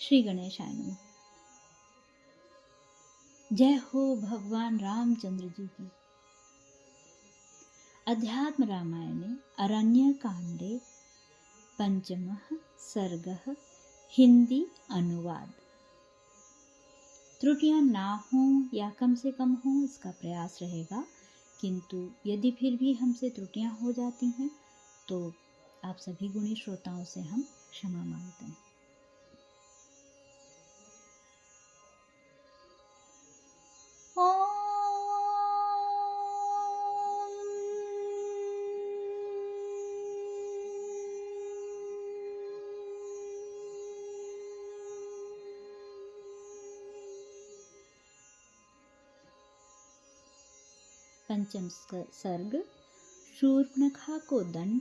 श्री गणेशाय नमः। जय हो भगवान रामचंद्र जी की। अध्यात्म रामायणे अरण्यकांडे पंचमः सर्गः हिंदी अनुवाद। त्रुटियां ना हों या कम से कम हों इसका प्रयास रहेगा, किंतु यदि फिर भी हमसे त्रुटियां हो जाती हैं तो आप सभी गुणी श्रोताओं से हम क्षमा मांगते हैं। पंचम सर्ग। शूर्पणखा को दंड,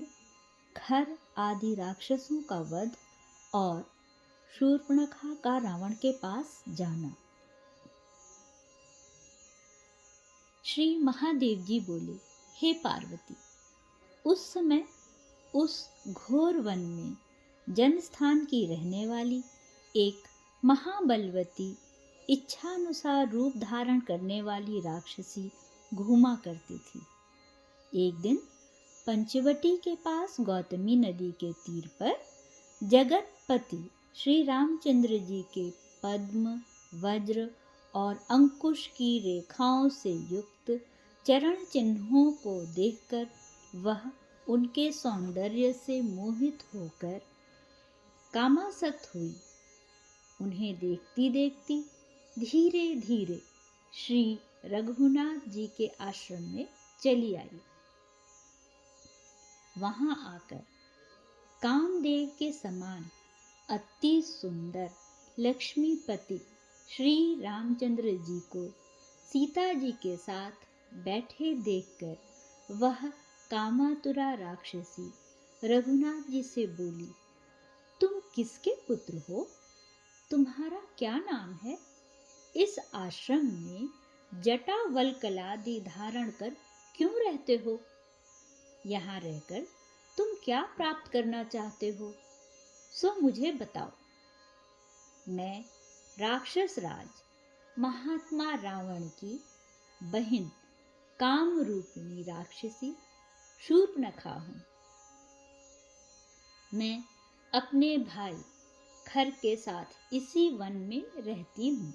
खर आदि राक्षसों का वध और शूर्पणखा का रावण के पास जाना। श्री महादेव जी बोले, हे पार्वती, उस समय उस घोर वन में जनस्थान की रहने वाली एक महाबलवती इच्छानुसार रूप धारण करने वाली राक्षसी घूमा करती थी। एक दिन पंचवटी के पास गौतमी नदी के तीर पर जगतपति श्री रामचंद्र जी के पद्म, वज्र और अंकुश की रेखाओं से युक्त चरण चिन्हों को देखकर वह उनके सौंदर्य से मोहित होकर कामासक्त हुई। उन्हें देखती देखती धीरे धीरे श्री रघुनाथ जी के आश्रम में चली आई। वहां आकर कामदेव के समान अति सुंदर लक्ष्मीपति श्री रामचंद्र जी को सीता जी के साथ बैठे देखकर वह कामातुरा राक्षसी रघुनाथ जी से बोली, तुम किसके पुत्र हो? तुम्हारा क्या नाम है? इस आश्रम में जटा वल्कलादि धारण कर क्यों रहते हो? यहाँ रहकर तुम क्या प्राप्त करना चाहते हो, सो मुझे बताओ। मैं राक्षस राज महात्मा रावण की बहन काम रूपिणी राक्षसी शूर्पणखा हूँ। मैं अपने भाई खर के साथ इसी वन में रहती हूँ।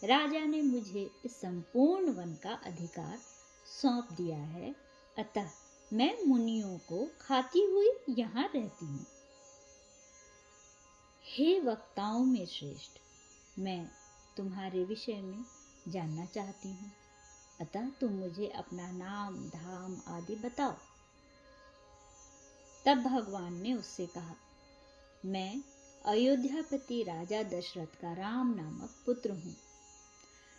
राजा ने मुझे इस संपूर्ण वन का अधिकार सौंप दिया है, अतः मैं मुनियों को खाती हुई यहाँ रहती हूँ। हे वक्ताओं में श्रेष्ठ, मैं तुम्हारे विषय में जानना चाहती हूँ, अतः तुम मुझे अपना नाम धाम आदि बताओ। तब भगवान ने उससे कहा, मैं अयोध्यापति राजा दशरथ का राम नामक पुत्र हूँ।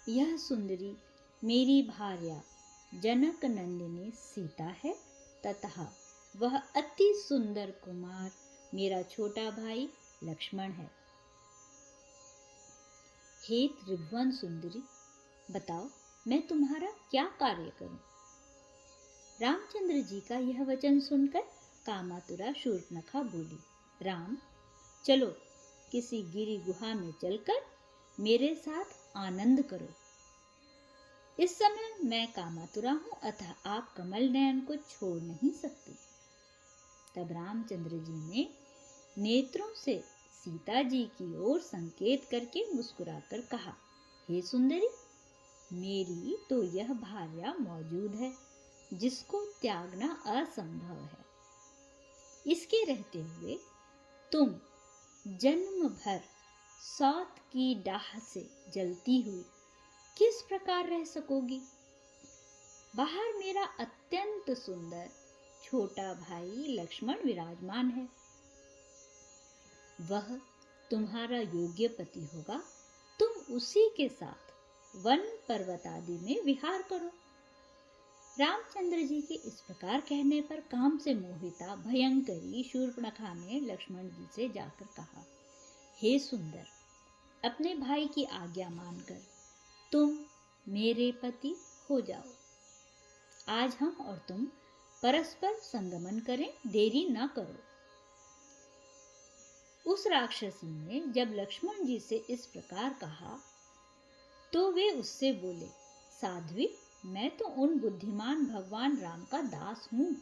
यह सुंदरी मेरी भार्या जनक नंदिनी सीता है, तथा वह अति सुंदर कुमार मेरा छोटा भाई लक्ष्मण है। हे त्रिभुवन सुंदरी, बताओ मैं तुम्हारा क्या कार्य करूं? रामचंद्र जी का यह वचन सुनकर कामातुरा शूर्पणखा बोली, राम, चलो किसी गिरी गुहा में चलकर मेरे साथ आनंद करो। इस समय मैं कामातुरा हूं, अतः आप कमल नयन को छोड़ नहीं सकती। तब रामचंद्र जी ने नेत्रों से सीता जी की ओर संकेत करके मुस्कुराकर कहा, हे सुंदरी, मेरी तो यह भार्या मौजूद है जिसको त्यागना असंभव है। इसके रहते हुए तुम जन्म भर सौत की डाह से जलती हुई किस प्रकार रह सकोगी? बाहर मेरा अत्यंत सुंदर छोटा भाई लक्ष्मण विराजमान है। वह तुम्हारा योग्य पति होगा। तुम उसी के साथ वन पर्वत आदि में विहार करो। रामचंद्र जी के इस प्रकार कहने पर काम से मोहिता भयंकरी शूर्पणखा ने लक्ष्मण जी से जाकर कहा, हे सुंदर, अपने भाई की आज्ञा मानकर तुम मेरे पति हो जाओ। आज हम और तुम परस्पर संगमन करें, देरी न करो। उस राक्षसी ने जब लक्ष्मण जी से इस प्रकार कहा तो वे उससे बोले, साध्वी, मैं तो उन बुद्धिमान भगवान राम का दास हूँ।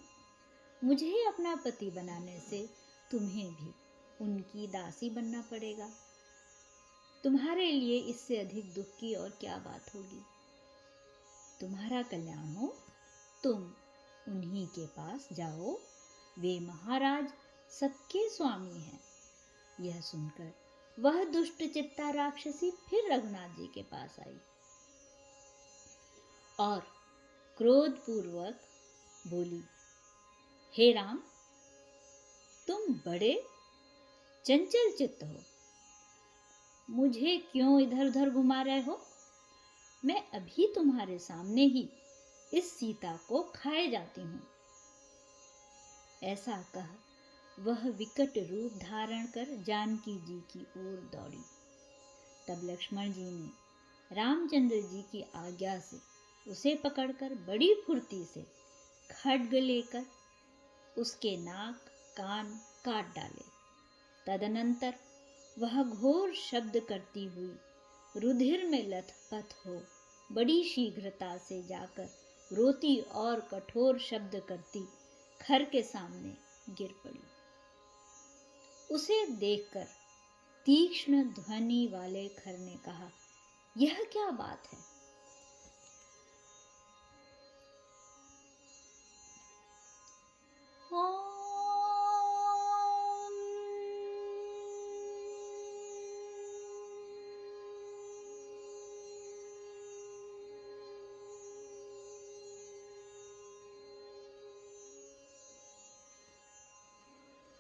मुझे अपना पति बनाने से तुम्हें भी उनकी दासी बनना पड़ेगा। तुम्हारे लिए इससे अधिक दुख की और क्या बात होगी। तुम्हारा कल्याण हो, तुम उन्हीं के पास जाओ, वे महाराज सबके स्वामी हैं। यह सुनकर वह दुष्ट चित्ता राक्षसी फिर रघुनाथ जी के पास आई और क्रोधपूर्वक बोली, हे राम, तुम बड़े चंचल चित्त हो, मुझे क्यों इधर उधर घुमा रहे हो। मैं अभी तुम्हारे सामने ही इस सीता को खाए जाती हूँ। ऐसा कह वह विकट रूप धारण कर जानकी जी की ओर दौड़ी। तब लक्ष्मण जी ने रामचंद्र जी की आज्ञा से उसे पकड़कर बड़ी फुर्ती से खड्ग लेकर उसके नाक कान काट डाले। तदनंतर वह घोर शब्द करती हुई रुधिर में लथपथ हो बड़ी शीघ्रता से जाकर रोती और कठोर शब्द करती खर के सामने गिर पड़ी। उसे देखकर तीक्ष्ण ध्वनि वाले खर ने कहा, यह क्या बात है,